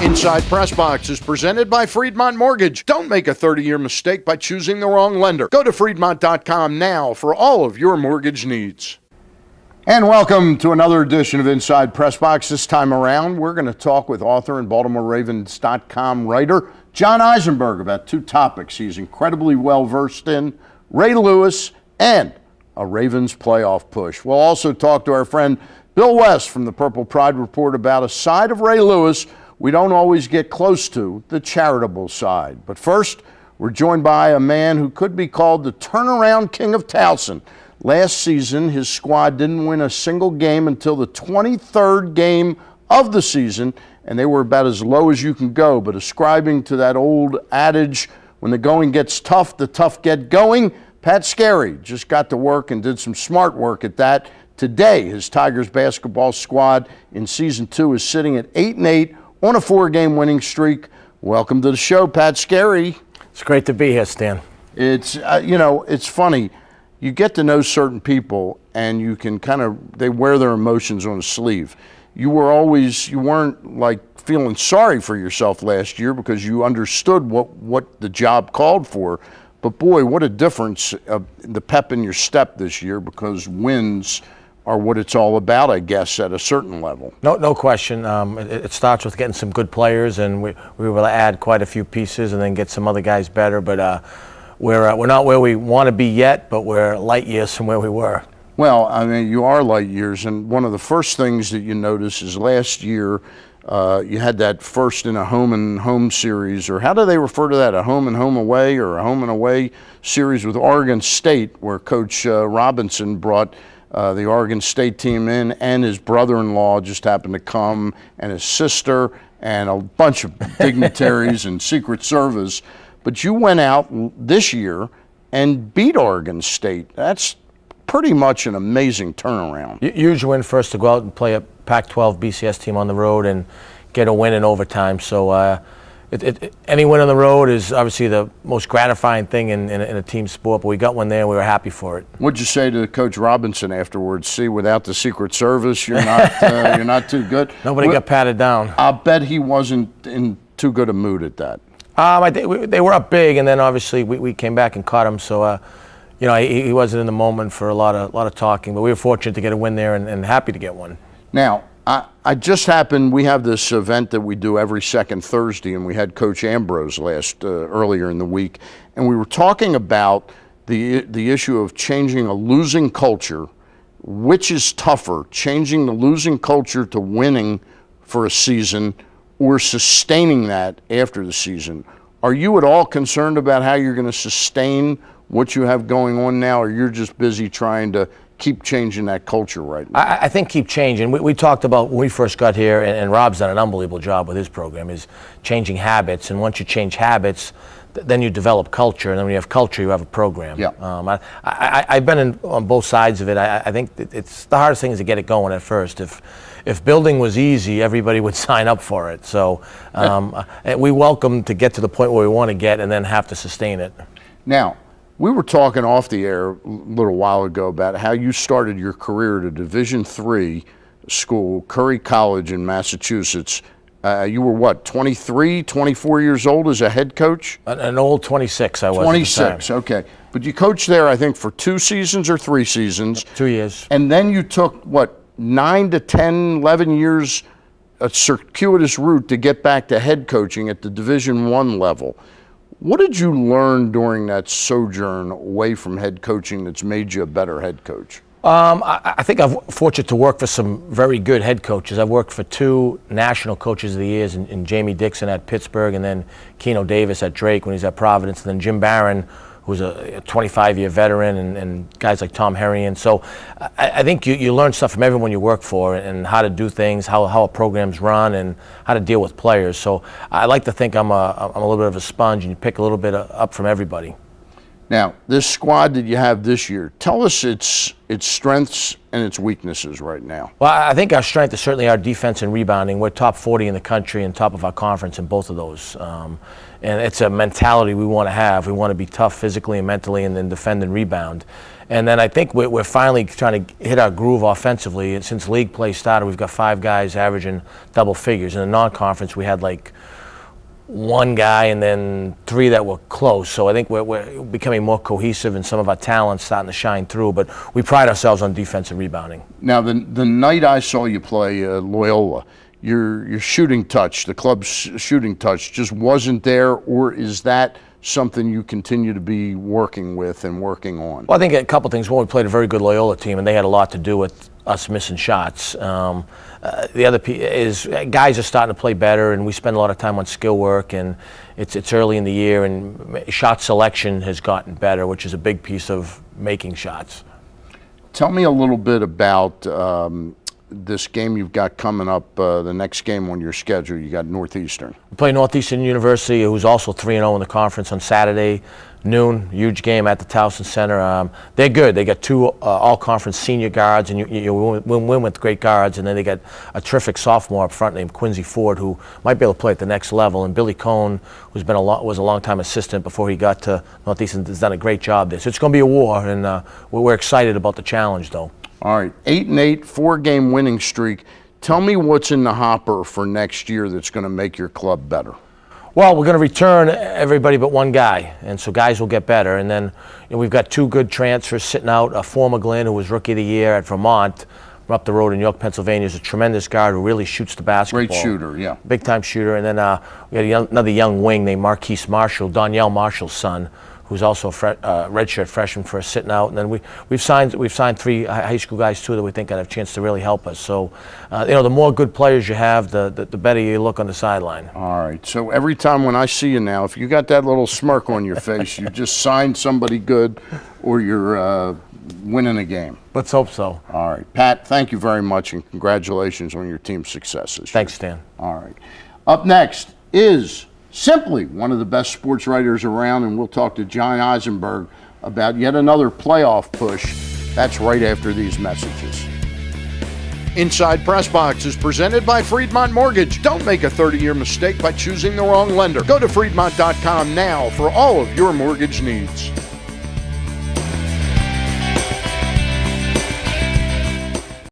Inside PressBox is presented by Friedmont Mortgage. Don't make a 30-year mistake by choosing the wrong lender. Go to Friedmont.com now for all of your mortgage needs. And welcome to another edition of Inside PressBox. This time around, we're going to talk with author and BaltimoreRavens.com writer John Eisenberg about two topics he's incredibly well-versed in, Ray Lewis and a Ravens playoff push. We'll also talk to our friend Bill West from the Purple Pride Report about a side of Ray Lewis we don't always get close to, the charitable side. But first, we're joined by a man who could be called the turnaround king of Towson. Last season, his squad didn't win a single game until the 23rd game of the season, and they were about as low as you can go. But ascribing to that old adage, when the going gets tough, the tough get going, Pat Skerry just got to work and did some smart work at that. Today, his Tigers basketball squad in Season 2 is sitting at 8-8 on a 4-game winning streak. Welcome to the show, Pat Skerry. It's great to be here, Stan. It's, it's funny. You get to know certain people and you can they wear their emotions on a sleeve. You weren't like feeling sorry for yourself last year because you understood what the job called for. But boy, what a difference, the pep in your step this year, because wins are what it's all about, I guess, at a certain level. No question. It starts with getting some good players, and we were able to add quite a few pieces and then get some other guys better. But we're not where we want to be yet, but we're light years from where we were. Well, I mean, you are light years, and one of the first things that you notice is last year you had that first in a home and home series, or how do they refer to that, a home and home away, or a home and away series with Oregon State, where Coach Robinson brought the Oregon State team in, and his brother-in-law just happened to come, and his sister, and a bunch of dignitaries and Secret Service. But you went out this year and beat Oregon State. That's pretty much an amazing turnaround. Huge win for us to go out and play a Pac-12 BCS team on the road and get a win in overtime. So any win on the road is obviously the most gratifying thing in a team sport, but we got one there and we were happy for it. What'd you say to Coach Robinson afterwards? See, without the Secret Service, you're not too good? Nobody got patted down. I'll bet he wasn't in too good a mood at that. They were up big, and then obviously we came back and caught him. So, he wasn't in the moment for a lot of talking, but we were fortunate to get a win there and happy to get one. Now, we have this event that we do every second Thursday, and we had Coach Ambrose earlier in the week, and we were talking about the issue of changing a losing culture. Which is tougher, changing the losing culture to winning for a season, or sustaining that after the season? Are you at all concerned about how you're going to sustain what you have going on now, or you're just busy trying to keep changing that culture right now? I think keep changing. We talked about when we first got here, and Rob's done an unbelievable job with his program, is changing habits. And once you change habits, then you develop culture. And then when you have culture, you have a program. Yeah. I've been on both sides of it. I think it's the hardest thing is to get it going at first. If building was easy, everybody would sign up for it. So we welcome to get to the point where we want to get and then have to sustain it. Now, we were talking off the air a little while ago about how you started your career at a Division III school, Curry College in Massachusetts. You were what, 23, 24 years old as a head coach? An old 26 I was. 26, okay. But you coached there, I think, for 2 seasons or 3 seasons. 2 years. And then you took, 9 to 10, 11 years, a circuitous route to get back to head coaching at the Division I level. What did you learn during that sojourn away from head coaching that's made you a better head coach? I think I'm fortunate to work for some very good head coaches. I've worked for 2 national coaches of the years in Jamie Dixon at Pittsburgh, and then Keno Davis at Drake when he's at Providence, and then Jim Barron, who's a 25-year veteran, and guys like Tom Herrian. So I think you learn stuff from everyone you work for, and how to do things, how a program's run, and how to deal with players. So I like to think I'm a little bit of a sponge, and you pick a little bit up from everybody. Now, this squad that you have this year, tell us its strengths and its weaknesses right now. Well, I think our strength is certainly our defense and rebounding. We're top 40 in the country and top of our conference in both of those. And it's a mentality we want to have. We want to be tough physically and mentally, and then defend and rebound. And then I think we're finally trying to hit our groove offensively. And since league play started, we've got 5 guys averaging double figures. In the non-conference, we had like 1 guy and then 3 that were close. So I think we're becoming more cohesive, and some of our talent's starting to shine through. But we pride ourselves on defensive rebounding. Now, the night I saw you play Loyola, your shooting touch, the club's shooting touch, just wasn't there, or is that something you continue to be working with and working on? Well, I think a couple things. One, we played a very good Loyola team, and they had a lot to do with us missing shots. The other is guys are starting to play better, and we spend a lot of time on skill work, and it's early in the year, and shot selection has gotten better, which is a big piece of making shots. Tell me a little bit about this game you've got coming up, the next game on your schedule. You got Northeastern. We play Towson University, who's also 3-0 in the conference, on Saturday noon. Huge game at the Towson Center. They're good. They got 2 all-conference senior guards, and you win with great guards. And then they got a terrific sophomore up front named Quincy Ford, who might be able to play at the next level. And Billy Cohn, who's been was a long-time assistant before he got to Northeastern, has done a great job there. So it's going to be a war, and we're excited about the challenge, though. All right, 8-8, 4-game winning streak. Tell me what's in the hopper for next year that's going to make your club better. Well, we're going to return everybody but 1 guy, and so guys will get better. And then we've got 2 good transfers sitting out. A former Glenn, who was Rookie of the Year at Vermont, from up the road in York, Pennsylvania, is a tremendous guard who really shoots the basketball. Great shooter, yeah. Big-time shooter. And then we got another young wing named Marquise Marshall, Donielle Marshall's son, who's also a redshirt freshman for us sitting out. And then we've signed 3 high school guys too that we think have a chance to really help us. So, the more good players you have, the better you look on the sideline. All right. So every time when I see you now, if you got that little smirk on your face, you just signed somebody good, or you're winning a game. Let's hope so. All right. Pat, thank you very much, and congratulations on your team's successes. Thanks, Stan. All right. Up next is simply one of the best sports writers around, and we'll talk to John Eisenberg about yet another playoff push. That's right after these messages. Inside PressBox is presented by Friedmont Mortgage. Don't make a 30-year mistake by choosing the wrong lender. Go to Friedmont.com now for all of your mortgage needs.